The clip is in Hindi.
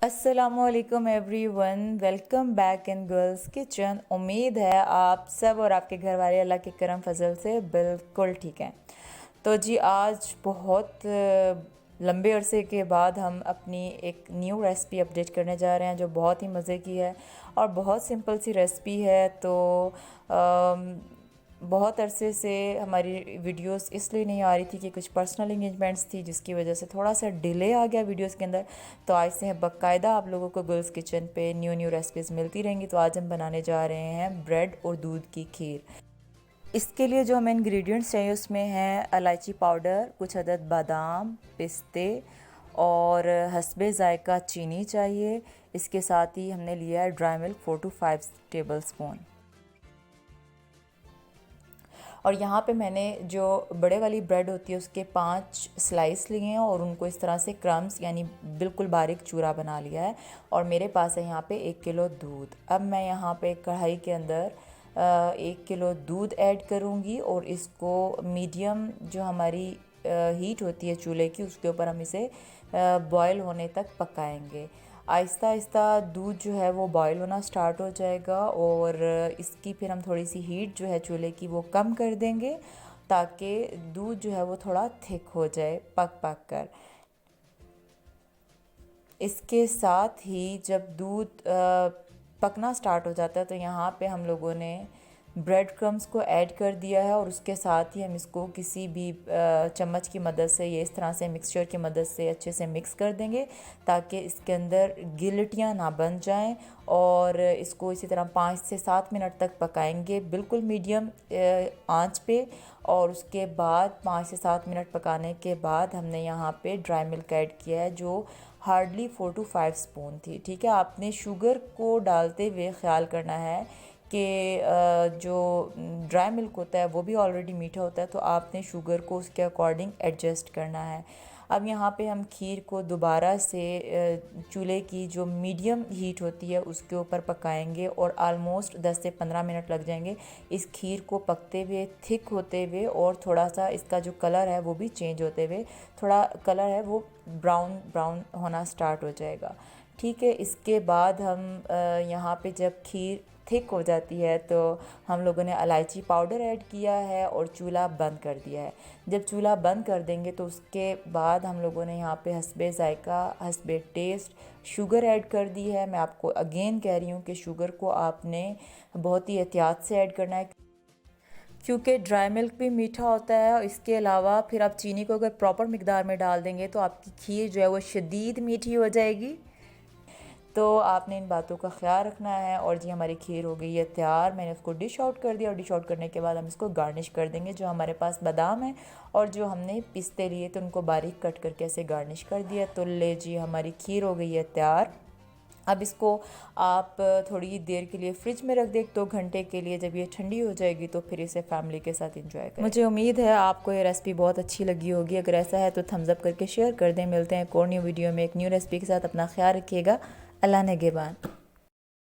अस्सलामुअलैकुम everyone, welcome back in girls kitchen. उम्मीद है आप सब और आपके घर वाले अल्लाह के करम फजल से बिल्कुल ठीक हैं। तो जी आज बहुत लंबे अरसे के बाद हम अपनी एक न्यू रेसिपी अपडेट करने जा रहे हैं जो बहुत ही मज़े की है और बहुत सिंपल सी रेसिपी है। तो बहुत अरसे से हमारी वीडियोस इसलिए नहीं आ रही थी कि कुछ पर्सनल इंगेजमेंट्स थी जिसकी वजह से थोड़ा सा डिले आ गया वीडियोस के अंदर। तो आज से बाकायदा आप लोगों को गर्ल्स किचन पे न्यू रेसिपीज़ मिलती रहेंगी। तो आज हम बनाने जा रहे हैं ब्रेड और दूध की खीर। इसके लिए जो हमें इंग्रेडिएंट्स चाहिए उसमें है इलायची पाउडर, कुछ अदद बादाम, पिस्ते और हस्बे ज़ायका चीनी चाहिए। इसके साथ ही हमने लिया है dry milk 4 to 5 table spoon. और यहाँ पे मैंने जो बड़े वाली ब्रेड होती है उसके 5 स्लाइस लिए हैं और उनको इस तरह से क्रम्स यानी बिल्कुल बारीक चूरा बना लिया है। और मेरे पास है यहाँ पे 1 किलो दूध। अब मैं यहाँ पे कढ़ाई के अंदर 1 किलो दूध ऐड करूँगी और इसको मीडियम जो हमारी हीट होती है चूल्हे की उसके ऊपर हम इसे बॉयल होने तक पकाएंगे। आहिस्ता आहिस्ता दूध जो है वो बॉयल होना स्टार्ट हो जाएगा और इसकी फिर हम थोड़ी सी हीट जो है चूल्हे की वो कम कर देंगे ताकि दूध जो है वो थोड़ा थिक हो जाए पक कर। इसके साथ ही जब दूध पकना स्टार्ट हो जाता है तो यहाँ पे हम लोगों ने ब्रेड क्रम्स को ऐड कर दिया है और उसके साथ ही हम इसको किसी भी चम्मच की मदद से या इस तरह से मिक्सचर की मदद से अच्छे से मिक्स कर देंगे ताकि इसके अंदर गिलटियाँ ना बन जाएं। और इसको इसी तरह 5 से 7 मिनट तक पकाएंगे बिल्कुल मीडियम आंच पे। और उसके बाद 5 से 7 मिनट पकाने के बाद हमने यहाँ पे ड्राई मिल्क ऐड किया है जो हार्डली 4 to 5 स्पून थी। ठीक है, आपने शुगर को डालते हुए ख्याल करना है कि जो ड्राई मिल्क होता है वो भी ऑलरेडी मीठा होता है तो आपने शुगर को उसके अकॉर्डिंग एडजस्ट करना है। अब यहाँ पे हम खीर को दोबारा से चूल्हे की जो मीडियम हीट होती है उसके ऊपर पकाएंगे और आलमोस्ट 10 से 15 मिनट लग जाएंगे इस खीर को पकते हुए, थिक होते हुए और थोड़ा सा इसका जो कलर है वो भी चेंज होते हुए, थोड़ा कलर है वो ब्राउन होना स्टार्ट हो जाएगा। ठीक है, इसके बाद हम यहाँ पे जब खीर थिक हो जाती है तो हम लोगों ने इलायची पाउडर ऐड किया है और चूल्हा बंद कर दिया है। जब चूल्हा बंद कर देंगे तो उसके बाद हम लोगों ने यहाँ पे हस्बे ज़ायका, हस्बे टेस्ट शुगर ऐड कर दी है। मैं आपको अगेन कह रही हूँ कि शुगर को आपने बहुत ही एहतियात से ऐड करना है क्योंकि ड्राई मिल्क भी मीठा होता है। और इसके अलावा फिर आप चीनी को अगर प्रॉपर मिकदार में डाल देंगे तो आपकी खीर जो है वो शदीद मीठी हो जाएगी। तो आपने इन बातों का ख्याल रखना है। और जी हमारी खीर हो गई है तैयार। मैंने उसको डिश आउट कर दिया और डिश आउट करने के बाद हम इसको गार्निश कर देंगे। जो हमारे पास बादाम है और जो हमने पिस्ते लिए तो उनको बारीक कट करके ऐसे गार्निश कर दिया। तो ले जी हमारी खीर हो गई है तैयार। अब इसको आप थोड़ी देर के लिए फ्रिज में रख दें 2 घंटे के लिए। जब ये ठंडी हो जाएगी तो फिर इसे फैमिली के साथ एंजॉय करें। मुझे उम्मीद है आपको ये रेसिपी बहुत अच्छी लगी होगी। अगर ऐसा है तो थम्स अप करके शेयर कर दें। मिलते हैं एक और न्यू वीडियो में एक न्यू रेसिपी के साथ। अपना ख्याल रखिएगा। अल्लाह नेगेबान।